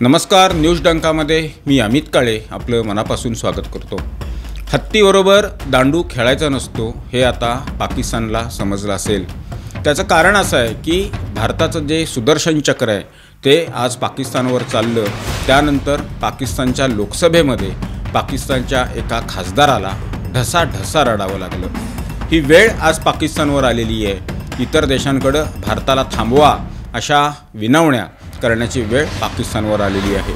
नमस्कार, न्यूज डंकामध्ये मी अमित काळे आपलं मनापासून स्वागत करतो। हत्तीबरोबर दांडू खेळायचा नसतो हे आता पाकिस्तानला समजलं असेल। त्याचं कारण असं आहे की भारताचं जे सुदर्शन चक्र आहे ते आज पाकिस्तानवर चाललं। त्यानंतर पाकिस्तानच्या लोकसभेमध्ये पाकिस्तानच्या एका खासदाराला ढसाढसा रडावं लागलं। ही वेळ आज पाकिस्तानवर आलेली आहे। इतर देशांकडे भारताला थांबवा अशा विनवण्या करण्याची वेळ पाकिस्तानवर आलेली आहे।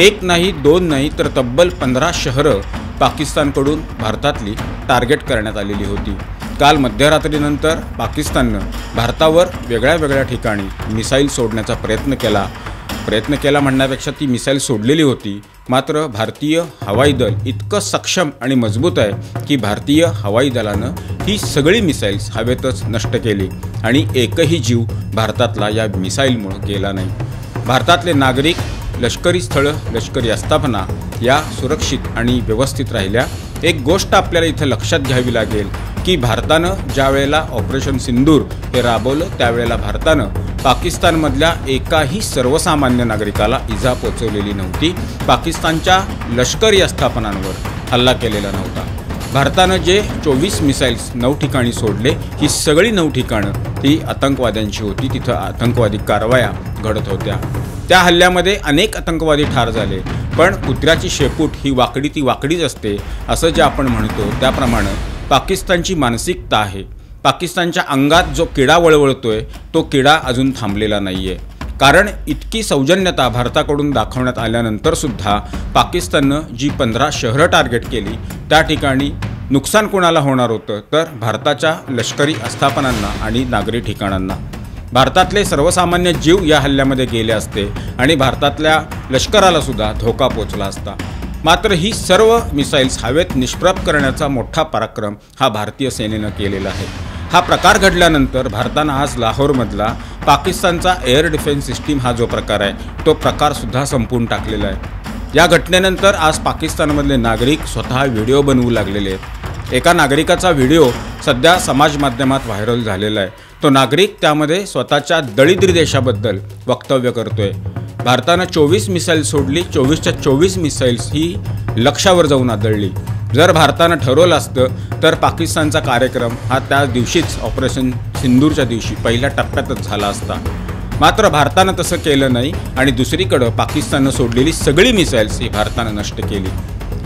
एक नाही दोन नाही तर तब्बल 15 शहरं पाकिस्तानकडून भारतातली टार्गेट करण्यात आलेली होती। काल मध्यरात्रीनंतर पाकिस्ताननं भारतावर वेगळ्या ठिकाणी मिसाईल सोडण्याचा प्रयत्न केला म्हणण्यापेक्षा ती मिसाईल सोडलेली होती। मात्र भारतीय हवाई दल इतकं सक्षम आणि मजबूत आहे की भारतीय हवाई दलानं ही सगळी मिसाईल्स हवेतच नष्ट केली आणि एकही जीव भारतातला या मिसाईलमुळे गेला नाही। भारतातले नागरिक, लष्करी स्थळं, लष्करी आस्थापना या सुरक्षित आणि व्यवस्थित राहिल्या। एक गोष्ट आपल्याला इथं लक्षात घ्यावी लागेल की भारतानं ज्या वेळेला ऑपरेशन सिंदूर हे राबवलं त्यावेळेला भारतानं पाकिस्तानमधल्या एकाही सर्वसामान्य नागरिकाला इजा पोचवलेली नव्हती। पाकिस्तानच्या लष्करी आस्थापनांवर हल्ला केलेला नव्हता। भारतानं जे 24 मिसाईल्स 9 ठिकाणी सोडले, ही सगळी 9 ठिकाणं ही आतंकवाद्यांची होती। तिथं आतंकवादी कारवाया घडत होत्या। त्या हल्ल्यामध्ये अनेक आतंकवादी ठार झाले, पण कुत्र्याची शेपूट ही वाकडी ती वाकडीच असते असं जे आपण म्हणतो त्याप्रमाणे पाकिस्तानची मानसिकता आहे। पाकिस्तानच्या अंगात जो किडा वळवळतोय तो किडा अजून थांबलेला नाही आहे। कारण इतकी सौजन्यता भारताकडून दाखवण्यात आल्यानंतर सुद्धा पाकिस्ताननं जी 15 शहरं टार्गेट केली त्या ठिकाणी नुकसान कोणाला होणार होतं तर भारताच्या लष्करी आस्थापनांना आणि नागरी ठिकाणांना। भारतातले सर्वसामान्य जीव या हल्ल्यामध्ये गेले असते आणि भारतातल्या लष्कराला सुद्धा धोका पोचला असता। मात्र ही सर्व मिसाईल्स हवेत निष्प्रभ करण्याचा मोठा पराक्रम हा भारतीय सेनेनं केलेला आहे। हा प्रकार घडल्यानंतर भारतानं आज लाहोरमधला पाकिस्तानचा एअर डिफेन्स सिस्टीम हा जो प्रकार आहे तो प्रकारसुद्धा संपवून टाकलेला आहे। या घटनेनंतर आज पाकिस्तानमधले नागरिक स्वतः व्हिडिओ बनवू लागलेले आहेत। एका नागरिकाचा व्हिडिओ सध्या समाज माध्यमात व्हायरल झालेला आहे। तो नागरिक त्यामध्ये स्वतःच्या दळिद्री देशाबद्दल वक्तव्य करतोय। भारतानं 24 मिसाईल सोडली, 24च्या 24 मिसाईल्स ही लक्ष्यावर जाऊन आदळली। जर भारतानं ठरवलं असतं तर पाकिस्तानचा कार्यक्रम हा त्या दिवशीच ऑपरेशन सिंदूरच्या दिवशी पहिल्या टप्प्यातच झाला असता। मात्र भारतानं तसं केलं नाही आणि दुसरीकडं पाकिस्ताननं सोडलेली सगळी मिसाईल्स ही भारतानं नष्ट केली।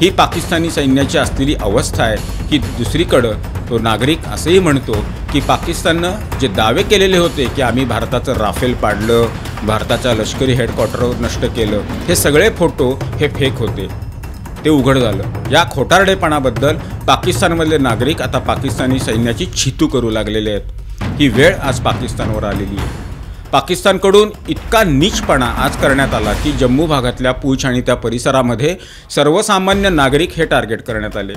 ही पाकिस्तानी सैन्याची असलेली अवस्था आहे की दुसरीकडं तो नागरिक असंही म्हणतो की पाकिस्ताननं जे दावे केलेले होते की आम्ही भारताचं राफेल पाडलं, भारताच्या लष्करी हेडक्वार्टरवर नष्ट केलं, हे सगळे फोटो हे फेक होते, ते उघड झालं। या खोटारडेपणाबद्दल पाकिस्तानमधले नागरिक आता पाकिस्तानी सैन्याची छितू करू लागलेले आहेत। ही वेळ आज पाकिस्तानवर आलेली आहे। पाकिस्तानकडून इतका नीचपणा आज करण्यात आला की जम्मू भागातल्या पूंछ आणि त्या परिसरामध्ये सर्वसामान्य नागरिक हे टार्गेट करण्यात आले।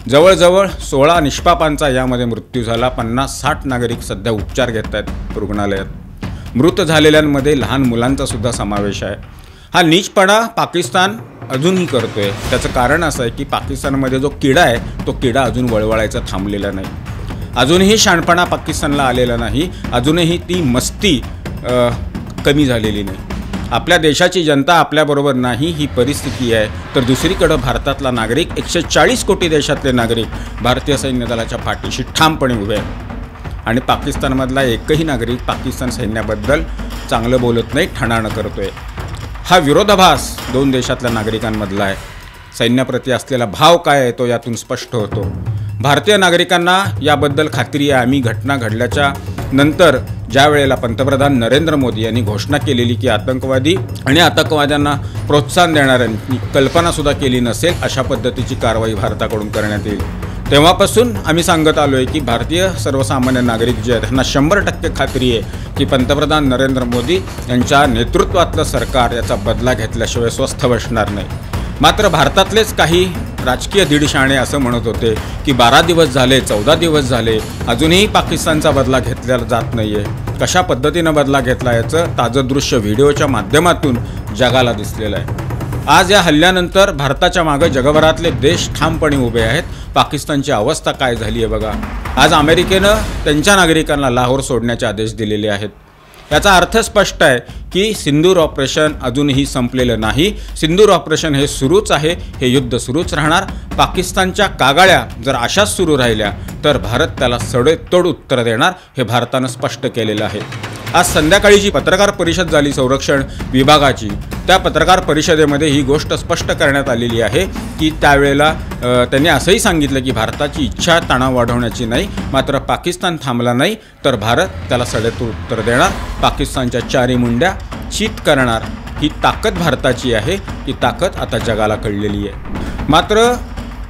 जवळजवळ 16 निष्पापांचा यामध्ये मृत्यू झाला। 50-60 नागरिक सध्या उपचार घेत आहेत रुग्णालयात। मृत झालेल्यांमध्ये लहान मुलांचा सुद्धा समावेश आहे। हा नीचपणा पाकिस्तान अजूनही करतोय। त्याचं कारण असं आहे की पाकिस्तानमध्ये जो किडा आहे तो किडा अजून वळवळायचा थांबलेला नाही। अजूनही शहाणपणा पाकिस्तानला आलेला नाही, अजूनही ती मस्ती कमी झालेली नाही। आपल्या देशाची जनता आपल्याबरोबर नाही ही परिस्थिती आहे, तर दुसरीकडं भारतातला नागरिक 140 कोटी देशातले नागरिक भारतीय सैन्य दलाच्या पाठीशी ठामपणे उभे आहेत आणि पाकिस्तानमधला एकही नागरिक पाकिस्तान सैन्याबद्दल चांगलं बोलत नाही, ठणाणं करतोय। हा विरोधाभास दोन देशातल्या नागरिकांमधला आहे। सैन्याप्रती असलेला भाव काय आहे तो यातून स्पष्ट होतो। भारतीय नागरिकांना याबद्दल खात्री आहे। आम्ही घटना घडल्याच्या नंतर ज्या वेळेला पंतप्रधान नरेंद्र मोदी यांनी घोषणा केलेली की आतंकवादी आणि आतंकवाद्यांना प्रोत्साहन देणाऱ्यांनी कल्पनासुद्धा केली नसेल अशा पद्धतीची कारवाई भारताकडून करण्यात येईल, तेव्हापासून आम्ही सांगत आलो आहे की भारतीय सर्वसामान्य नागरिक जे आहेत त्यांना 100% खात्री आहे की पंतप्रधान नरेंद्र मोदी यांच्या नेतृत्वातलं सरकार याचा बदला घेतल्याशिवाय स्वस्थ बसणार नाही। मात्र भारतातलेच काही राजकीय दीडशाणे असं म्हणत होते की 12 दिवस झाले, 14 दिवस झाले, अजूनही पाकिस्तानचा बदला घेतला जात नाही आहे। कशा पद्धतीनं बदला घेतला याचं ताजं दृश्य व्हिडिओच्या माध्यमातून जगाला दिसलेलं आहे। आज या हल्ल्यानंतर भारताच्या मागे जगभरातले देश ठामपणे उभे आहेत। पाकिस्तानची अवस्था काय झाली आहे बघा। आज अमेरिकेनं त्यांच्या नागरिकांना लाहोर सोडण्याचे आदेश दिलेले आहेत। याचा अर्थ स्पष्ट आहे की सिंदूर ऑपरेशन अजूनही संपलेलं नाही. सिंदूर ऑपरेशन हे सुरूच आहे, हे युद्ध सुरूच राहणार. पाकिस्तानच्या कागाळ्या जर अशाच सुरू राहिल्या तर भारत त्याला सडेतोड उत्तर देणार, हे भारतानं स्पष्ट केलेलं आहे. आज संध्याकाळी जी पत्रकार परिषद झाली संरक्षण विभागाची, त्या पत्रकार परिषदेमध्ये ही गोष्ट स्पष्ट करण्यात आलेली आहे की त्यावेळेला त्यांनी असंही सांगितलं की भारताची इच्छा तणाव वाढवण्याची नाही, मात्र पाकिस्तान थांबला नाही तर भारत त्याला सडेतोड उत्तर देणार, पाकिस्तानच्या चारी मुंड्या चित करणार. ही ताकद भारताची आहे, ही ताकद आता जगाला कळलेली आहे. मात्र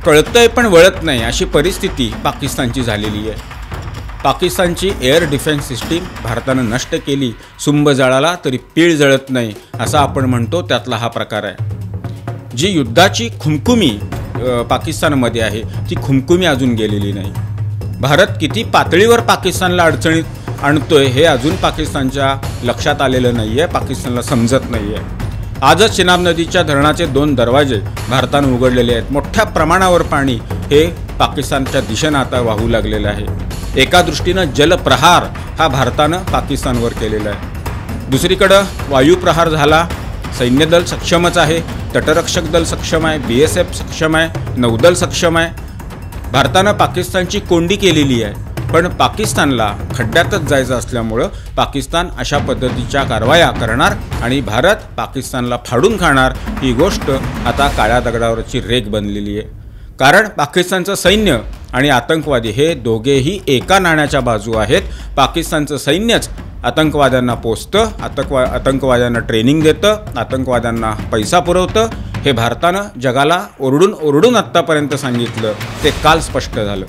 कळतंय पण वळत नाही अशी परिस्थिती पाकिस्तानची झालेली आहे. पाकिस्तानची एअर डिफेन्स सिस्टीम भारतानं नष्ट केली. सुंब जळाला तरी पीळ जळत नाही असं आपण म्हणतो, त्यातला हा प्रकार आहे. जी युद्धाची खुमखुमी पाकिस्तानमध्ये आहे ती खुमखुमी अजून गेलेली नाही. भारत किती पातळीवर पाकिस्तानला अडचणीत आणतोय हे अजून पाकिस्तानच्या लक्षात आलेलं नाही आहे, पाकिस्तानला समजत नाही आहे. आजच चिनाब नदीच्या धरणाचे 2 दरवाजे भारतानं उघडलेले आहेत. मोठ्या प्रमाणावर पाणी हे पाकिस्तानच्या दिशेनं आता वाहू लागलेलं आहे. एका दृष्टीनं जलप्रहार हा भारतानं पाकिस्तानवर केलेला आहे. दुसरीकडं वायुप्रहार झाला. सैन्यदल सक्षमच आहे, तटरक्षक दल सक्षम आहे, BSF सक्षम आहे, नौदल सक्षम आहे. भारतानं पाकिस्तानची कोंडी केलेली आहे, पण पाकिस्तानला खड्ड्यातच जायचं असल्यामुळं पाकिस्तान अशा पद्धतीच्या कारवाया करणार आणि भारत पाकिस्तानला फाडून खाणार. ही गोष्ट आता काळ्या दगडावरची रेघ बनलेली आहे. कारण पाकिस्तानचं सैन्य आणि आतंकवादी हे दोघेही एका नाण्याच्या बाजू आहेत. पाकिस्तानचं सैन्यच आतंकवाद्यांना पोसतं, आतंकवाद्यांना ट्रेनिंग देतं, आतंकवाद्यांना पैसा पुरवतं. हे भारतानं जगाला ओरडून आत्तापर्यंत सांगितलं, ते काल स्पष्ट झालं.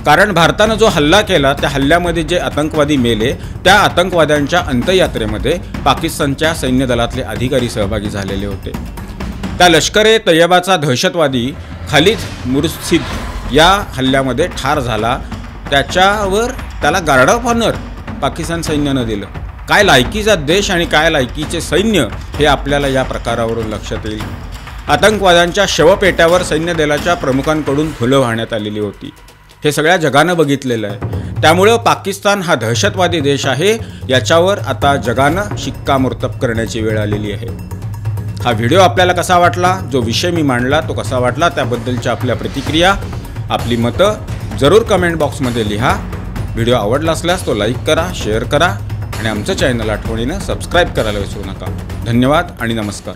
कारण भारतानं जो हल्ला केला त्या हल्ल्यामध्ये जे आतंकवादी मेले त्या आतंकवाद्यांच्या अंत्ययात्रेमध्ये पाकिस्तानच्या सैन्यदलातले अधिकारी सहभागी झालेले होते. त्या लष्कर-ए-तैयबाचा दहशतवादी खालिद मुर्सिद या हल्ल्यामध्ये ठार झाला. त्याला गार्ड ऑफ ऑनर पाकिस्तान सैन्यानं दिलं. काय लायकीचा देश आणि काय लायकीचे सैन्य हे आपल्याला या प्रकारावरून लक्षात येईल. आतंकवाद्यांच्या शवपेट्यावर सैन्य दलाच्या प्रमुखांकडून फुलं वाहण्यात आलेली होती. हे सगळ्या जगानं बघितलेलं आहे. त्यामुळं पाकिस्तान हा दहशतवादी देश आहे याच्यावर आता जगानं शिक्कामोर्तब करण्याची वेळ आलेली आहे. हा व्हिडिओ आपल्याला कसा वाटला, जो विषय मी मांडला तो कसा वाटला, त्याबद्दलच्या आपल्या प्रतिक्रिया, आपली मतं जरूर कमेंट बॉक्समध्ये लिहा. व्हिडिओ आवडला असल्यास तो लाईक करा, शेअर करा आणि आमचं चॅनल आठवणीनं सबस्क्राईब करायला विसरू नका. धन्यवाद आणि नमस्कार.